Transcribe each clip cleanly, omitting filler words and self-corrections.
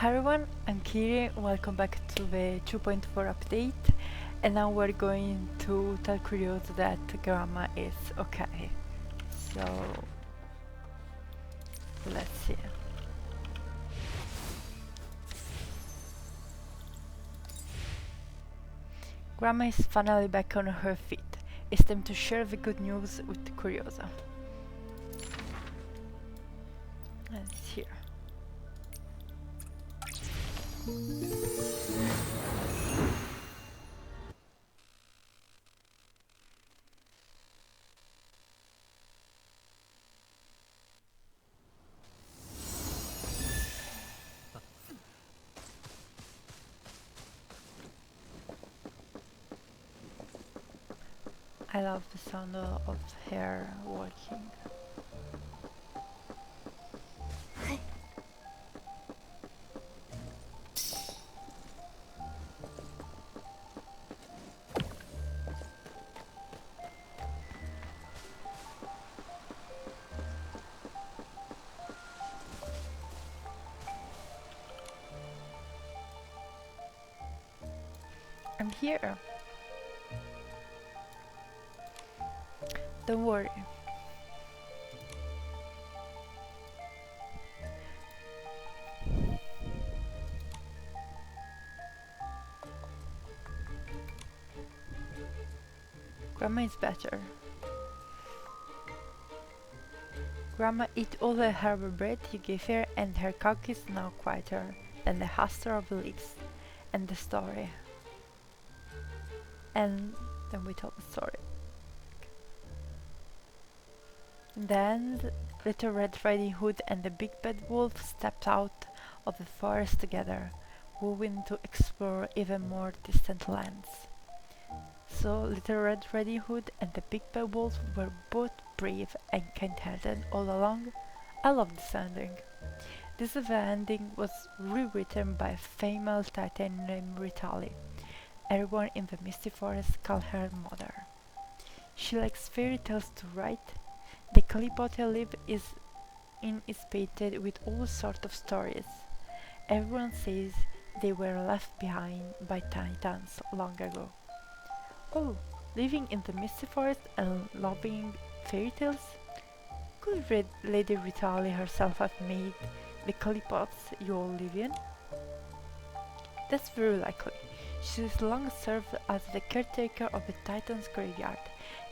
Hi everyone, I'm Kiri. Welcome back to the 2.4 update. And now we're going to tell Curious that Grandma is okay. So let's see. Grandma is finally back on her feet. It's time to share the good news with Curiosa. And it's here. I love the sound of hair walking. I'm here. Don't worry. Grandma is better. Grandma ate all the herb bread you gave her, and her cock is now quieter than the huster of the leaves. And the story. And then we tell the story. Then Little Red Riding Hood and the Big Bad Wolf stepped out of the forest together, vowing to explore even more distant lands. So Little Red Riding Hood and the Big Bad Wolf were both brave and kind-hearted all along. I love this ending. This ending was rewritten by a female titan named Ritali. Everyone in the Misty Forest called her mother. She likes fairy tales to write. The Kalipottia lib is painted with all sorts of stories. Everyone says they were left behind by titans long ago. Oh, living in the Misty Forest and loving fairy tales? Could Lady Ritali herself have made the Kalipots you all live in? That's very likely. She's long served as the caretaker of the Titan's graveyard,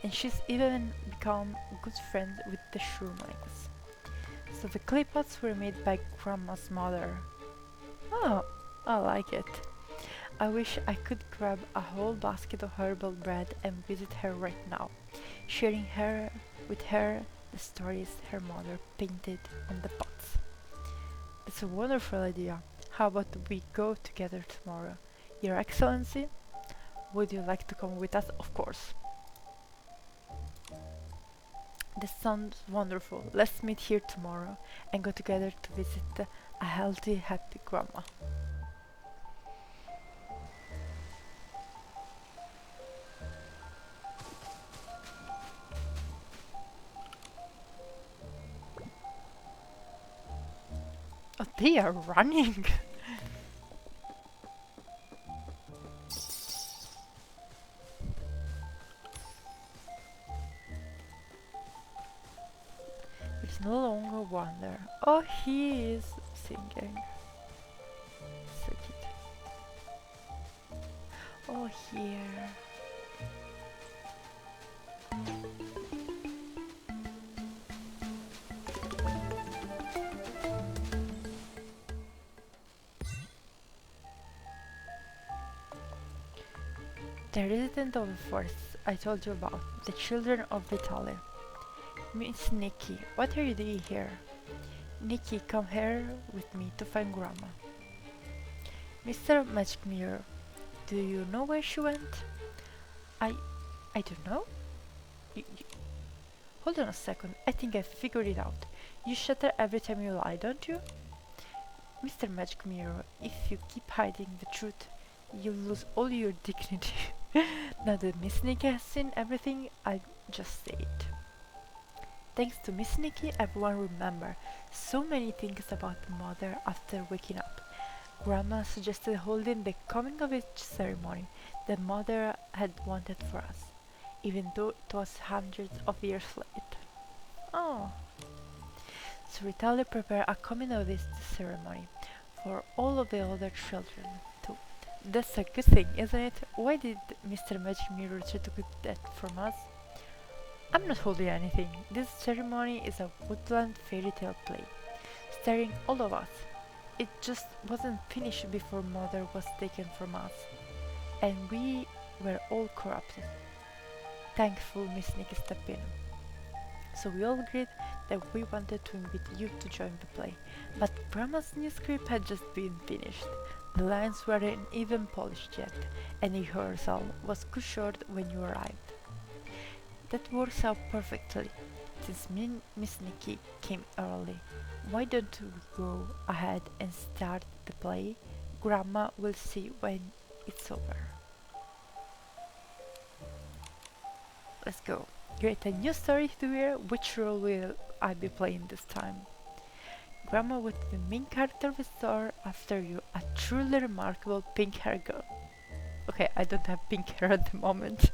and she's even become good friends with the Shroomlings. So the clay pots were made by Grandma's mother. Oh, I like it. I wish I could grab a whole basket of herbal bread and visit her right now, sharing with her the stories her mother painted on the pots. That's a wonderful idea. How about we go together tomorrow? Your Excellency, would you like to come with us? Of course. This sounds wonderful. Let's meet here tomorrow and go together to visit a healthy, happy grandma. Oh, they are running! It's no longer wonder. Oh, he is singing. So cute. Oh, here. The resident of the forest I told you about, the children of the Tali. Miss Nikki, what are you doing here? Nikki, come here with me to find Grandma. Mr. Magic Mirror, do you know where she went? I... I don't know. Hold on a second, I think I figured it out. You shatter every time you lie, don't you? Mr. Magic Mirror, if you keep hiding the truth, you'll lose all your dignity. Now that Miss Nikki has seen everything, I'll just say it. Thanks to Miss Nikki, everyone remember so many things about Mother after waking up. Grandma suggested holding the coming of age ceremony that Mother had wanted for us, even though it was hundreds of years late. Oh, so Ritalia prepared a coming of age ceremony for all of the other children, too. That's a good thing, isn't it? Why did Mr. Magic Mirror try to keep that from us? I'm not holding anything. This ceremony is a woodland fairy tale play, starring all of us. It just wasn't finished before Mother was taken from us, and we were all corrupted. Thankful Miss Nikki stepped in. So we all agreed that we wanted to invite you to join the play, but Grandma's new script had just been finished. The lines weren't even polished yet, and rehearsal was cut short when you arrived. That works out perfectly, since me and Miss Nikki came early. Why don't we go ahead and start the play? Grandma will see when it's over. Let's go. Create a new story to hear. Which role will I be playing this time? Grandma was the main character of the story after you, a truly remarkable pink hair girl. Okay, I don't have pink hair at the moment.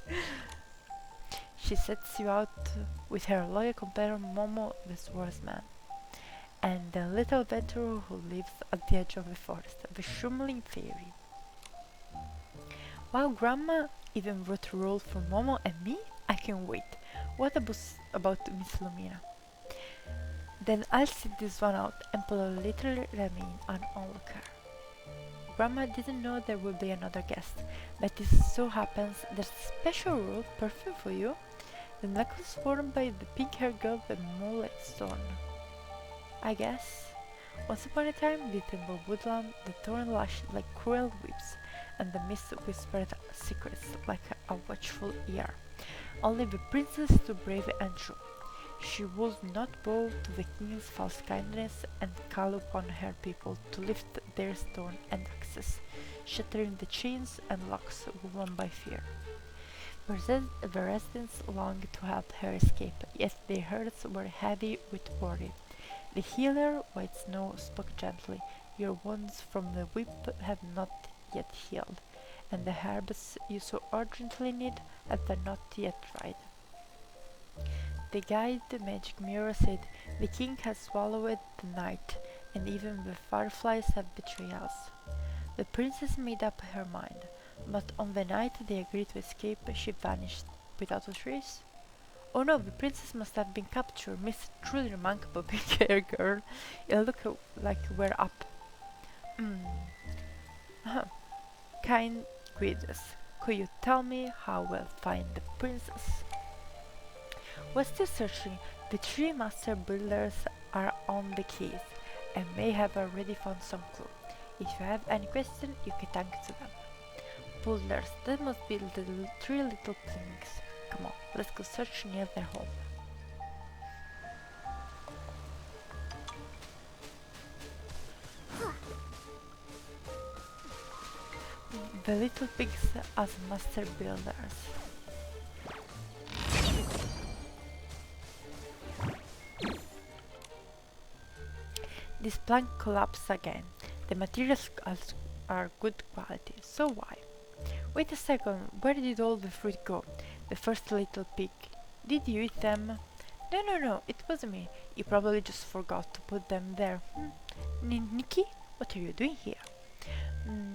She sets you out with her loyal companion Momo the swordsman, and the little adventurer who lives at the edge of the forest, the Shumling fairy. Wow, Grandma even wrote a role for Momo and me? I can't wait. What about Miss Lumina? Then I'll sit this one out and put a little remain on onlooker. Grandma didn't know there would be another guest, but it so happens there's a special rule perfume for you. The necklace worn by the pink-haired girl with moonlight stone. I guess. Once upon a time, the temple woodland, the thorn lashed like cruel whips, and the mist whispered secrets like a watchful ear. Only the princess stood brave and true. She would not bow to the king's false kindness and call upon her people to lift their stone and axes, shattering the chains and locks woven by fear. The residents longed to help her escape, yet their hearts were heavy with worry. The healer, White Snow, spoke gently. Your wounds from the whip have not yet healed, and the herbs you so urgently need have not yet dried. The guide, the magic mirror, said, the king has swallowed the night, and even the fireflies have betrayed us. The princess made up her mind, but on the night they agreed to escape, she vanished without a trace. Oh no, the princess must have been captured, Miss truly remarkable pink-haired girl. It looked like we're up. Uh-huh. Kind greetings. Could you tell me how we'll find the princess? While still searching, the three master builders are on the case and may have already found some clue. If you have any question, you can talk to them. Builders, that must be the three little things. Come on, let's go search near their home. The little pigs as master builders. This plank collapsed again. The materials are good quality, so why? Wait a second, where did all the fruit go? The first little pig. Did you eat them? No, it wasn't me. You probably just forgot to put them there. Nikki, what are you doing here?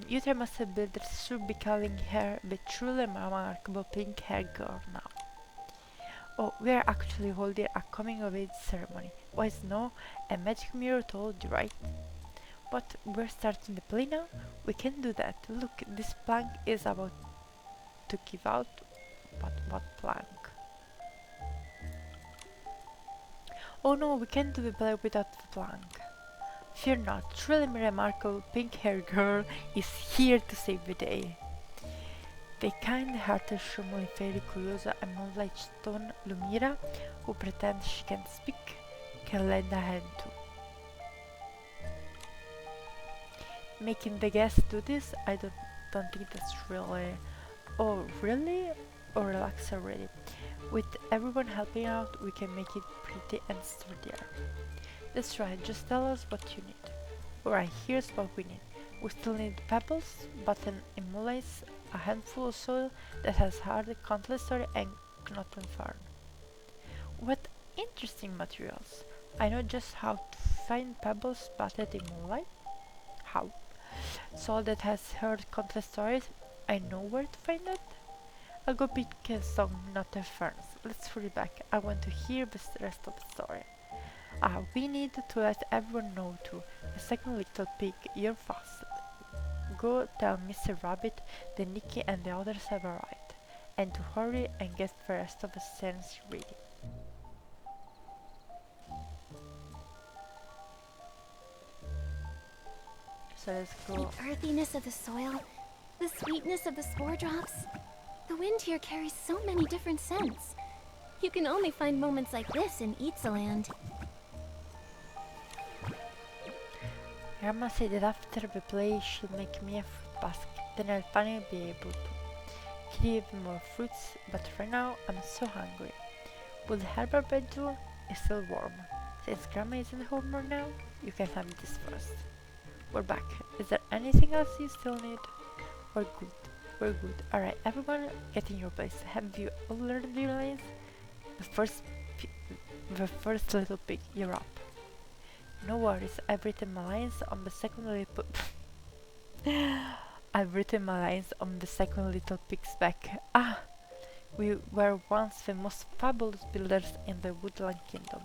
You three master builders should be calling her the truly remarkable pink-haired girl now. Oh, we are actually holding a coming-of-age ceremony. Why Snow and Magic Mirror told you, right? But we're starting the play now? We can do that. Look, this plank is about to give out. But what plank? Oh no, we can't do the play without the plank. Fear not, truly remarkable pink-haired girl is here to save the day. The kind-hearted Shumlin fairy Curiosa and Moonlight Stone Lumira, who pretends she can't speak, can lend a hand too. Making the guests do this, I don't think that's really... Oh, really? Oh, relax already. With everyone helping out, we can make it pretty and sturdier. That's right, just tell us what you need. Alright, here's what we need. We still need pebbles, button emulates a handful of soil that has hard countless story and cotton farm. What interesting materials! I know just how to find pebbles, button emulate. How? Soil that has heard countless stories. I know where to find it. I'll go pick some not ferns. Let's hurry back. I want to hear the rest of the story. We need to let everyone know too. The second little pig, you're fast. Go tell Mr. Rabbit that Nikki and the others have arrived, and to hurry and get the rest of the stands ready. So let's The go. earthiness of the soil, the sweetness of the spore drops. The wind here carries so many different scents. You can only find moments like this in Itzaland. Grandma said that after the play she'll make me a fruit basket, then I'll finally be able to give more fruits, but right now I'm so hungry. Will the harbor bedroom is still warm? Since Grandma isn't home right now, you can have this first. We're back. Is there anything else you still need? We're good. We're good. Alright, everyone get in your place. Have you all learned your lines? The first the first little pig, you're up. No worries, I've written my lines on the second little I've written my lines on the second little pig's back. We were once the most fabulous builders in the Woodland Kingdom.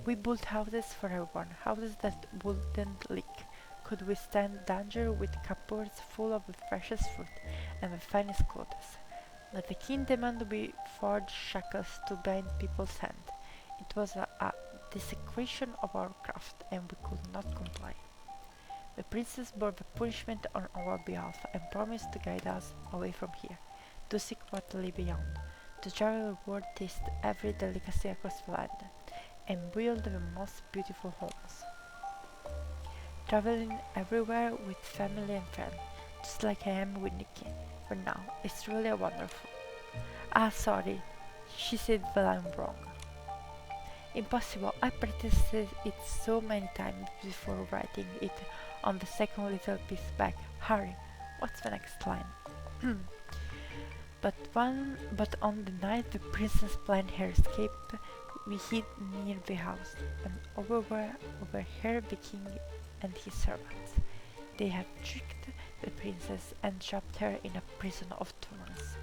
We built houses for everyone, houses that wouldn't leak, could withstand danger with cupboards full of the freshest fruit and the finest clothes. But the king demanded we forge shackles to bind people's hands. It was a desecration of our craft, and we could not comply. The princess bore the punishment on our behalf and promised to guide us away from here, to seek what lay beyond, to travel the world, taste every delicacy across the land, and build the most beautiful homes. Traveling everywhere with family and friends, just like I am with Nikki. For now, it's really wonderful. Sorry, she said that I'm wrong. Impossible, I practiced it so many times before writing it on the second little piece back. Hurry, what's the next line? But on the night the princess planned her escape, we hid near the house, and overheard the king and his servants. They had tricked the princess and trapped her in a prison of thorns.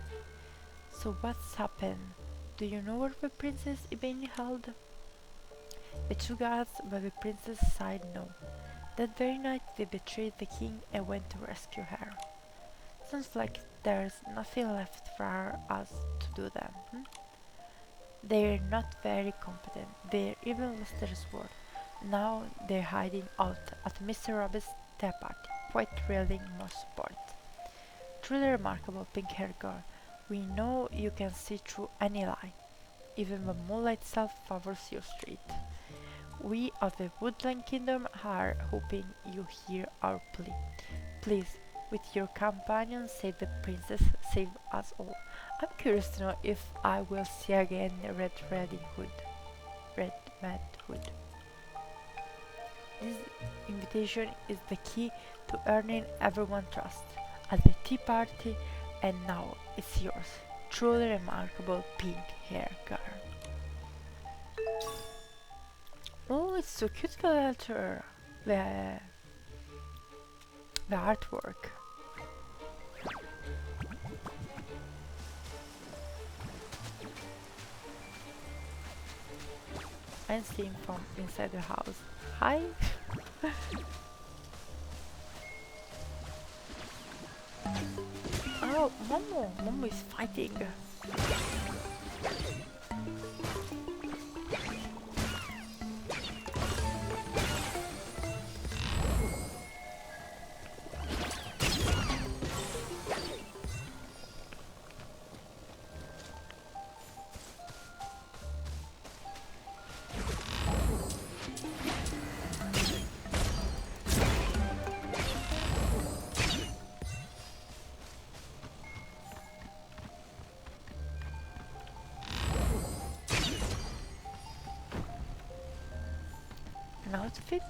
So what's happened? Do you know where the princess is being held? The two guards by the princess' side know. That very night they betrayed the king and went to rescue her. Sounds like there's nothing left for us to do then. They're not very competent. They're even lost their sword. Now they're hiding out at Mr. Robert's tea party, quite railing more support. Truly remarkable, pink-haired girl. We know you can see through any lie. Even the moonlight itself favors your street. We of the Woodland Kingdom are hoping you hear our plea. Please, with your companion, save the princess, save us all. I'm curious to know if I will see again Red Riding Hood. Red Mad Hood. This invitation is the key to earning everyone's trust at the tea party, and now it's yours. Truly remarkable pink hair girl. Oh, it's so cute, the letter. The artwork. I'm seeing from inside the house. Hi. Oh, Momo is fighting. An outfit?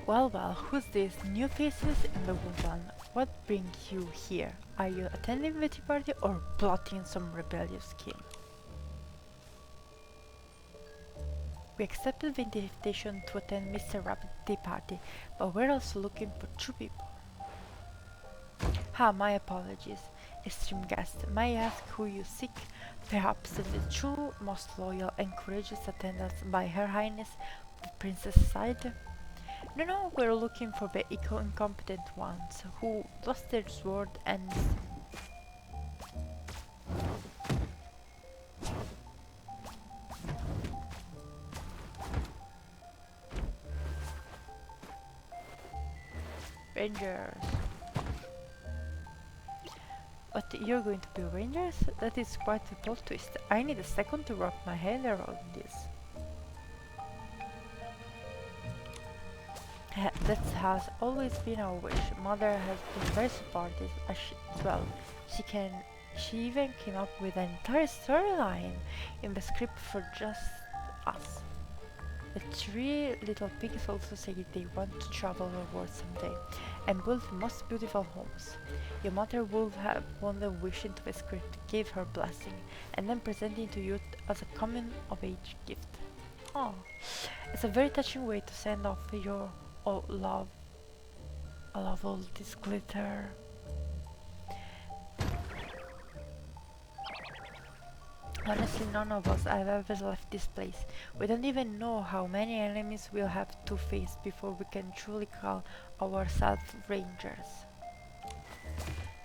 Well, well, who's this? New faces in the woodland. What brings you here? Are you attending the tea party or plotting some rebellious scheme? We accepted the invitation to attend Mr. Rabbit's tea party, but we're also looking for two people. Ah, my apologies, esteemed guest. May I ask who you seek? Perhaps the true, most loyal and courageous attendants by Her Highness the Princess side? No, no, we're looking for the incompetent ones who lost their sword and rangers. But you're going to be rangers? That is quite a plot twist. I need a second to wrap my head around this. That has always been our wish. Mother has been very supportive as well. She can she even came up with an entire storyline in the script for just us. The three little pigs also say they want to travel the world someday and build the most beautiful homes. Your mother would have won the wish into the script, gave her blessing, and then presented to you as a coming of age gift. Oh, it's a very touching way to send off your love. I love all this glitter. Honestly, none of us have ever left this place. We don't even know how many enemies we'll have to face before we can truly call ourselves rangers.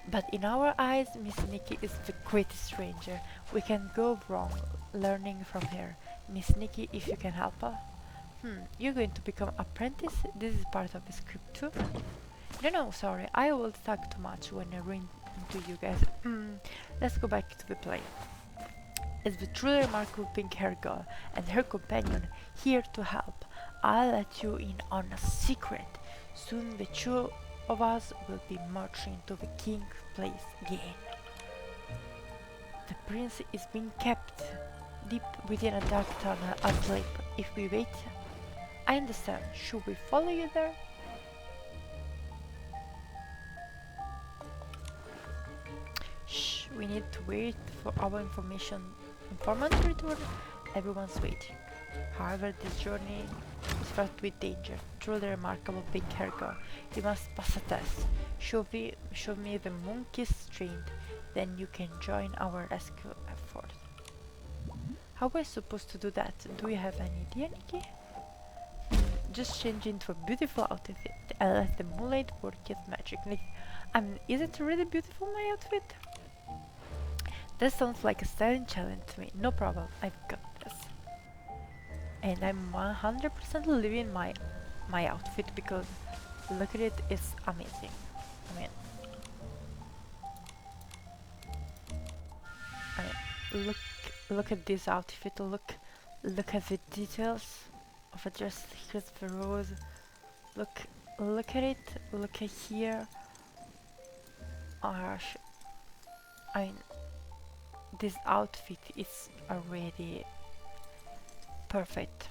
But in our eyes, Miss Nikki is the greatest ranger. We can go wrong learning from her. Miss Nikki, if you can help us. You're going to become apprentice? This is part of the script too? No, no, sorry, I will talk too much when I run into you guys. Let's go back to the play. It's the truly remarkable pink-haired girl and her companion here to help. I'll let you in on a secret. Soon the two of us will be marching to the king's place again. The prince is being kept deep within a dark tunnel asleep. If we wait, I understand. Should we follow you there? Shh, we need to wait for our informant to return. Everyone's waiting. However, this journey is fraught with danger. Truly remarkable pink-haired girl. You must pass a test. Show me the monkey's strength, then you can join our rescue effort. How am I supposed to do that? Do you have any idea, Nikki? Just change into a beautiful outfit and let the moonlight work its magic. Is it really beautiful, my outfit? That sounds like a styling challenge to me. No problem, I've got this. And I'm 100% leaving my outfit because look at it, it's amazing. I mean, look at this outfit. Look at the details of a dress. Here's the rose. Look at it. Look at here. I mean, this outfit is already perfect.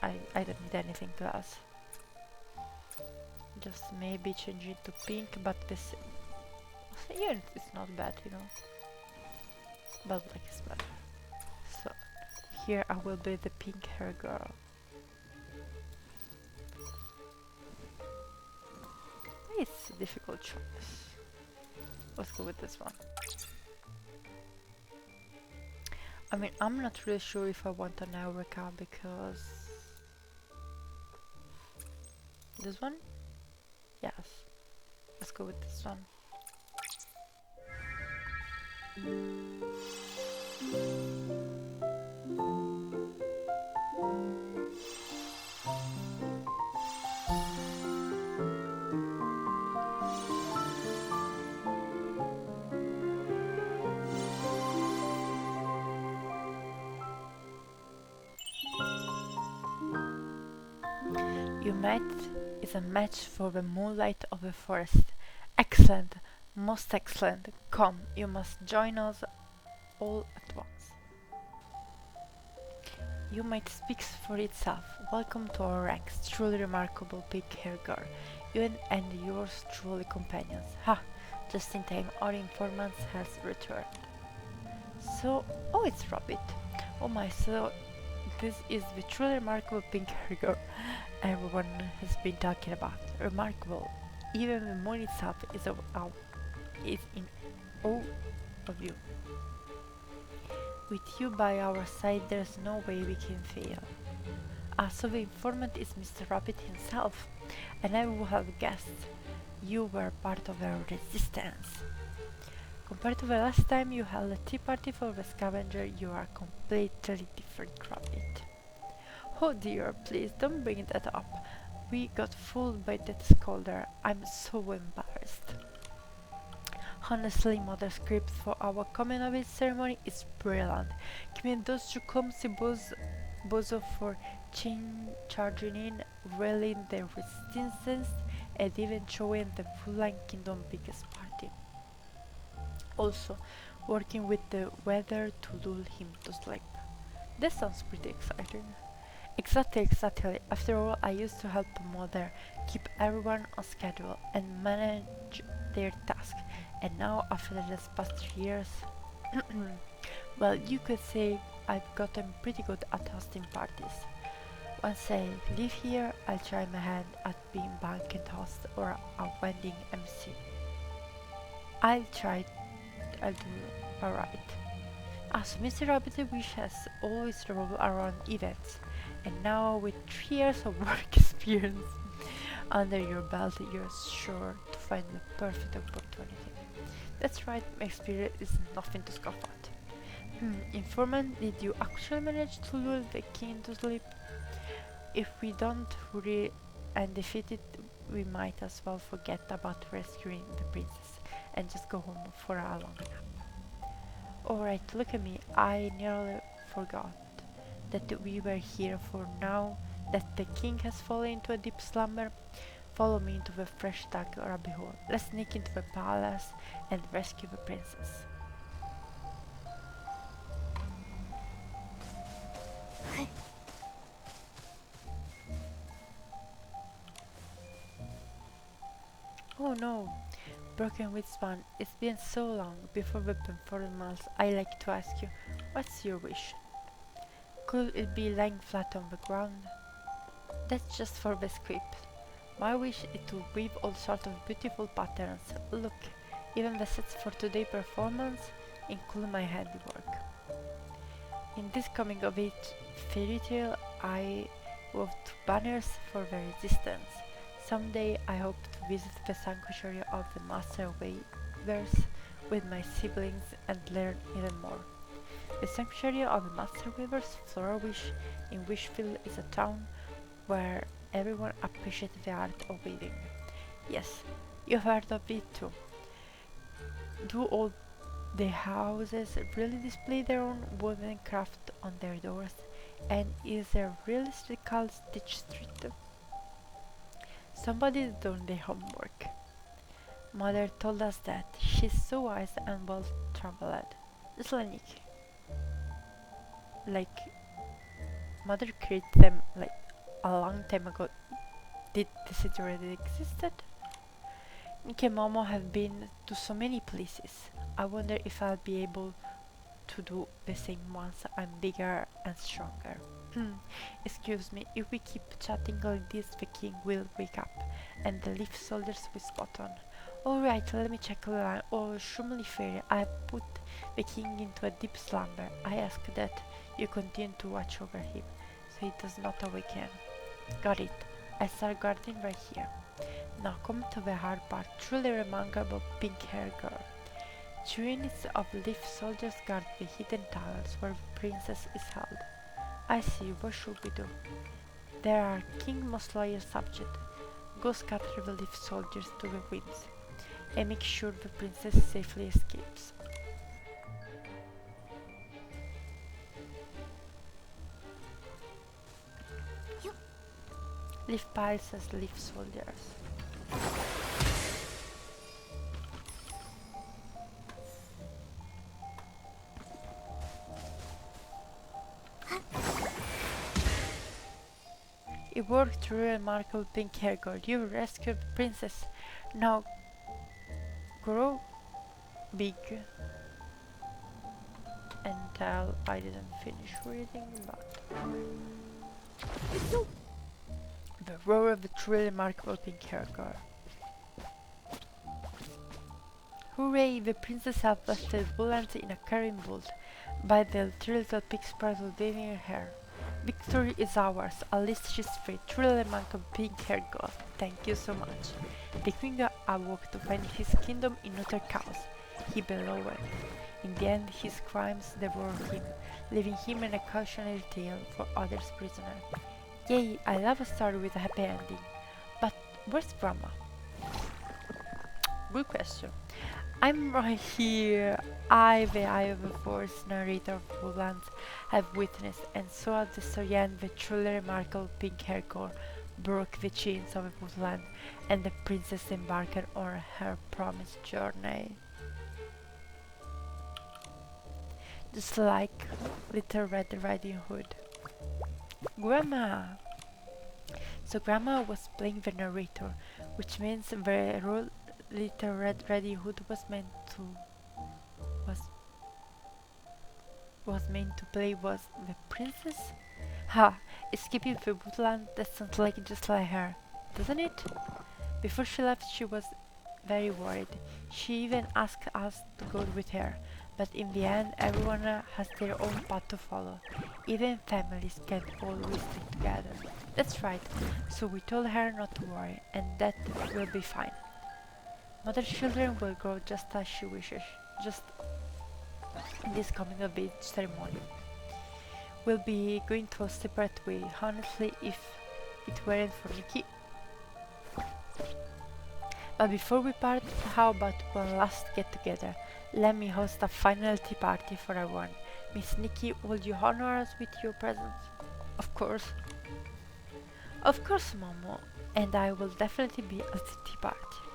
I don't need anything else. Just maybe change it to pink, but this yeah, it's not bad, you know. But black is better. So here I will be the pink hair girl. It's a difficult choice. Let's go with this one. I mean, I'm not really sure if I want an Eureka because... This one? Yes. Let's go with this one. You met is a match for the moonlight of the forest. Excellent, most excellent. Come, you must join us all at once. You might speak for itself. Welcome to our ranks, truly remarkable pink-haired girl. You and yours truly companions. Ha! Just in time, our informant has returned. So, oh, it's Rabbit. Oh my, so this is the truly remarkable pink-haired girl everyone has been talking about. Remarkable. Even the moon itself is in awe of you. With you by our side, there's no way we can fail. So the informant is Mr. Rabbit himself, and I would have guessed you were part of our resistance. Compared to the last time you held a tea party for the scavenger, you are completely different, Rabbit. Oh dear, please don't bring that up. We got fooled by that scolder. I'm so embarrassed. Honestly, Mother's script for our coming of age ceremony is brilliant. Give me those two clumsy bozo for charging in, rallying the resistance, and even showing the Fulan Kingdom biggest party. Also, working with the weather to lull him to sleep. That sounds pretty exciting. Exactly. After all, I used to help Mother keep everyone on schedule and manage their tasks. And now, after the past 3 years, well, you could say I've gotten pretty good at hosting parties. Once I leave here, I'll try my hand at being banquet host or a wedding MC. I'll try, I'll do alright. As Mr. Rabbit Wish has always revolved around events, and now with 3 years of work experience under your belt, you're sure to find the perfect opportunity. That's right, my experience is nothing to scoff at. Informant, did you actually manage to lull the king to sleep? If we don't hurry and defeat it, we might as well forget about rescuing the princess and just go home for a long nap. Alright, look at me, I nearly forgot that we were here. For now that the king has fallen into a deep slumber, follow me into the fresh dark rabbit hole. Let's sneak into the palace and rescue the princess. Oh no, Broken Witspan, it's been so long. Before the performance, I like to ask you, what's your wish? Could it be lying flat on the ground? That's just for the script. My wish is to weave all sorts of beautiful patterns. Look, even the sets for today's performance include my handiwork. In this coming of age fairy tale, I wove two banners for the resistance. Someday I hope to visit the sanctuary of the Master Weavers with my siblings and learn even more. The sanctuary of the Master Weavers, Flourish in Wishfield, is a town where everyone appreciates the art of weaving. Yes, you've heard of it too. Do all the houses really display their own woven craft on their doors? And is there really street called Stitch Street? Somebody's done their homework. Mother told us that. She's so wise and well traveled. Just like Nick. Like, Mother created them like a long time ago. Did the city already existed? Nick and Momo have been to so many places. I wonder if I'll be able to do the same once I'm bigger and stronger. Excuse me, if we keep chatting like this, the king will wake up, and the leaf soldiers will spot on. Alright, let me check the line. Oh, Shumli Fairy, I have put the king into a deep slumber. I ask that you continue to watch over him, so he does not awaken. Got it. I start guarding right here. Now come to the hard part. Truly remarkable pink-haired girl. 2 units of leaf soldiers guard the hidden tunnels where the princess is held. I see, what should we do? There are King most loyal subject. Go scatter the leaf soldiers to the winds and make sure the princess safely escapes. Leaf piles as leaf soldiers. work, true remarkable pink hair girl. You rescued the princess. Now grow big. Until I didn't finish reading, but the roar of the truly remarkable pink hair girl. Hooray! The princess had lifted Woodlands in a carrying bolt by the three little pigs proud of waving her hair. Victory is ours, at least she's free. Truly remarkable pink hair girl. Thank you so much. The king awoke to find his kingdom in utter chaos. He bellowed. In the end, his crimes devoured him, leaving him in a cautionary tale for others prisoners. Yay, I love a story with a happy ending. But where's Grandma? Good question. I'm right here. I, the Eye of the Force narrator of Woodlands, have witnessed, and so at the story end, the truly remarkable pink hair girl broke the chains of the woodland, and the princess embarked on her promised journey. Just like Little Red Riding Hood. Grandma! So Grandma was playing the narrator, which means the role Little Red Riding Hood was was meant to play was the princess? Ha! Escaping the woodland, that sounds like just like her, doesn't it? Before she left she was very worried. She even asked us to go with her, but in the end everyone has their own path to follow. Even families can't always stick together. That's right, so we told her not to worry, and that will be fine. Mother children will grow just as she wishes, just in this coming of age ceremony. We'll be going to a separate way. Honestly, if it weren't for Nikki. But before we part, how about one last get together? Let me host a final tea party for everyone. Miss Nikki, will you honor us with your presence? Of course. Of course, Momo. And I will definitely be at the tea party.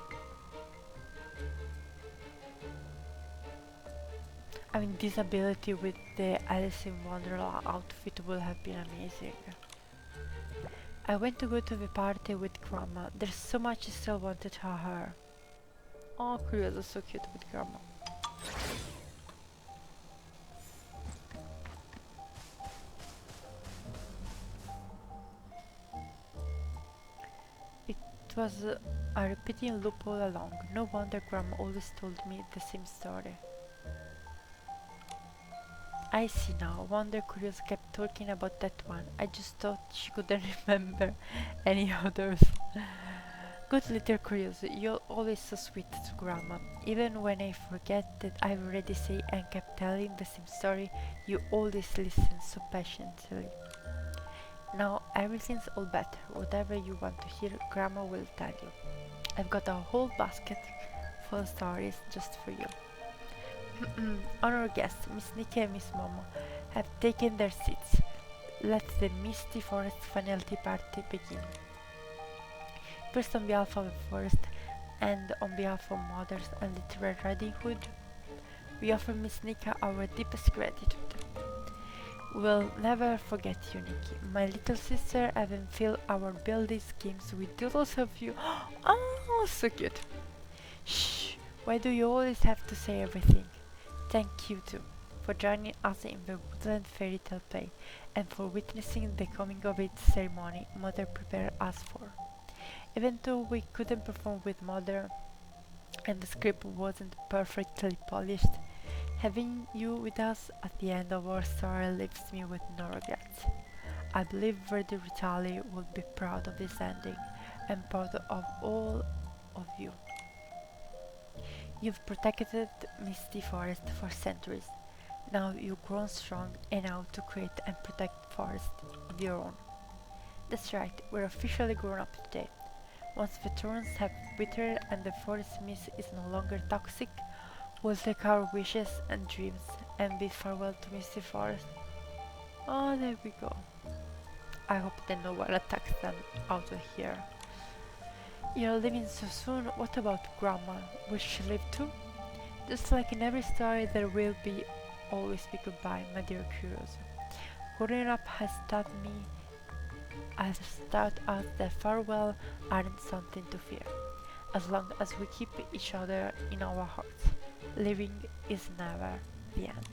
I mean, this ability with the Alice in Wonderland outfit would have been amazing. I went to go to the party with Grandma. There's so much I still wanted to her. Oh, Curious is so cute with Grandma. It was a repeating loop all along. No wonder Grandma always told me the same story. I see now. Wonder Curious kept talking about that one. I just thought she couldn't remember any others. Good little Curious, you're always so sweet to Grandma. Even when I forget that I've already said and kept telling the same story, you always listen so patiently. Now everything's all better. Whatever you want to hear, Grandma will tell you. I've got a whole basket full of stories just for you. Honored guests, Miss Nikki and Miss Momo, have taken their seats. Let the Misty Forest final tea party begin. First, on behalf of the forest and on behalf of Mothers and Little Red Riding Hood, we offer Miss Nikki our deepest gratitude. We'll never forget you, Nikki. My little sister, having filled our building schemes with doodles of you. Oh, so cute. Shh, why do you always have to say everything? Thank you too for joining us in the Woodland Fairy Tale play and for witnessing the coming of age ceremony Mother prepared us for. Even though we couldn't perform with Mother and the script wasn't perfectly polished, having you with us at the end of our story leaves me with no regrets. I believe Verdi Ritali will be proud of this ending and proud of all of you. You've protected Misty Forest for centuries. Now you've grown strong enough to create and protect forests of your own. That's right, we're officially grown up today. Once the thorns have withered and the forest mist is no longer toxic, we'll take our wishes and dreams and bid farewell to Misty Forest. Oh, there we go. I hope that no one attacks them out of here. You're leaving so soon, what about Grandma? Will she live too? Just like in every story, there will always be goodbye, my dear Curious. Growing up has taught me has taught us that farewell aren't something to fear, as long as we keep each other in our hearts. Living is never the end.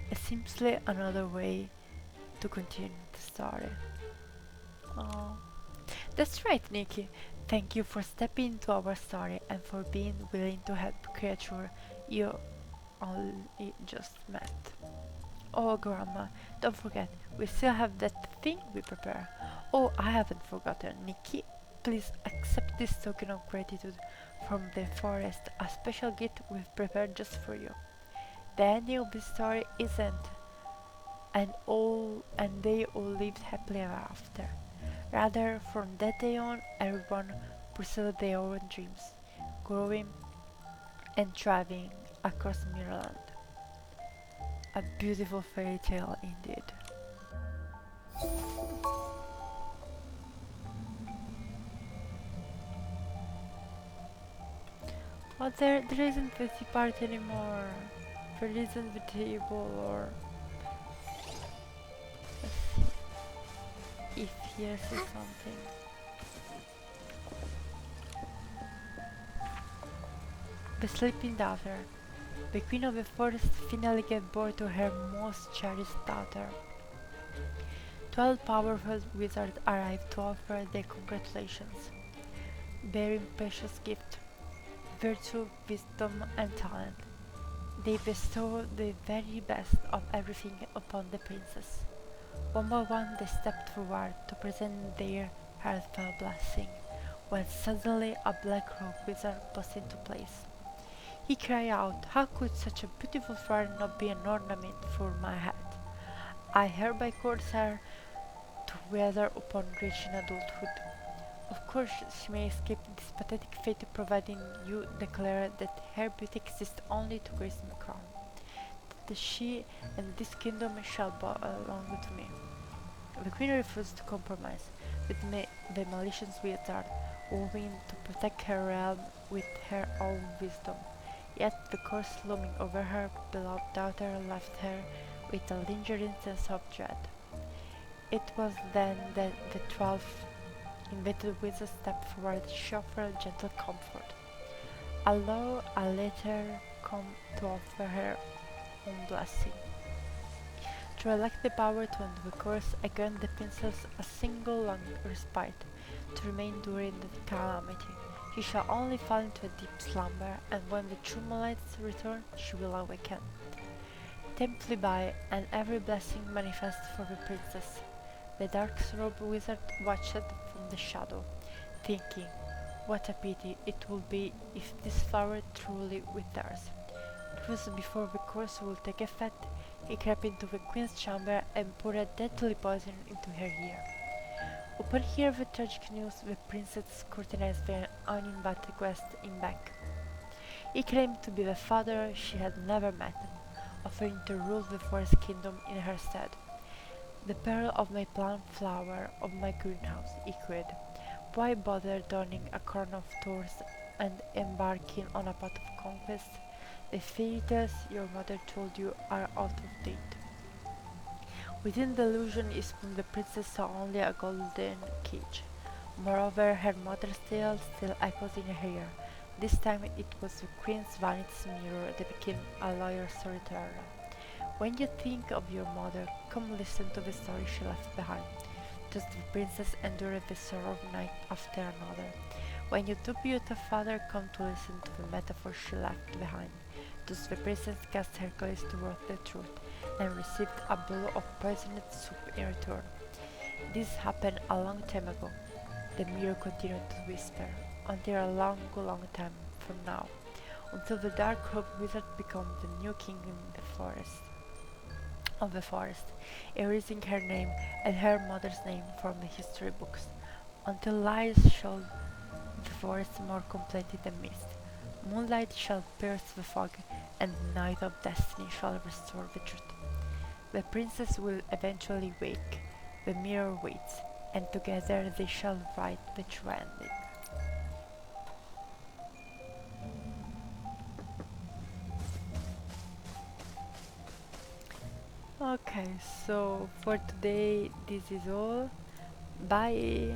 It's simply another way to continue the story. Oh, that's right, Nikki. Thank you for stepping into our story and for being willing to help creature you only just met. Oh, Grandma, don't forget, we still have that thing we prepare. Oh, I haven't forgotten. Nikki, please accept this token of gratitude from the forest, a special gift we've prepared just for you. The ending of the story isn't and they all lived happily ever after. Rather, from that day on, everyone pursued their own dreams, growing and thriving across Mirrorland. A beautiful fairy tale indeed. But there isn't the tea part anymore. There isn't the table or let's see if here's something. The sleeping daughter. The queen of the forest finally gave birth to her most cherished daughter. 12 powerful wizards arrived to offer their congratulations, bearing precious gifts, virtue, wisdom, and talent. They bestowed the very best of everything upon the princess. One by one they stepped forward to present their heartfelt blessing, when suddenly a black-robed wizard burst into place. He cried out, "How could such a beautiful flower not be an ornament for my head? I hereby course her to weather upon reaching adulthood. Of course she may escape this pathetic fate providing you declare that her beauty exists only to grace my crown. That she and this kingdom shall belong to me." The queen refused to compromise with the malicious wizard, vowing to protect her realm with her own wisdom. Yet the curse looming over her beloved daughter left her with a lingering sense of dread. It was then that the 12 invited wizards stepped forward to offer gentle comfort. Allow a later come to offer her own blessing. To elect the power to end the curse, I grant the princess a single long respite to remain during the calamity. She shall only fall into a deep slumber, and when the true moonlights return, she will awaken. Time flew by, and every blessing manifested for the princess. The dark-robed wizard watched from the shadow, thinking, what a pity it would be if this flower truly withers. It was before the curse would take effect. He crept into the queen's chamber and poured a deadly poison into her ear. Upon hearing the tragic news, the princess scrutinized the uninvited guest in back. He claimed to be the father she had never met, offering to rule the forest kingdom in her stead. "The pearl of my plant flower of my greenhouse," he cried. "Why bother donning a crown of thorns and embarking on a path of conquest? The fairy tales your mother told you are out of date." Within the illusion is from the princess saw only a golden cage. Moreover, her mother's tale still echoes in her ear. This time it was the queen's vanity mirror that became a loyal storyteller. When you think of your mother, come listen to the story she left behind. Does the princess endure the sorrow of night after another? When you do build a father, come to listen to the metaphor she left behind. Does the princess cast Hercules toward the truth and received a bowl of poisoned soup in return? This happened a long time ago. The mirror continued to whisper, until a long, long time from now, until the dark-robed wizard becomes the new king in the forest of the forest, erasing her name and her mother's name from the history books, until lies shall the forest more completely than mist. Moonlight shall pierce the fog, and the night of destiny shall restore the truth. The princess will eventually wake, the mirror waits, and together they shall write the true ending. Okay, so for today, this is all. Bye.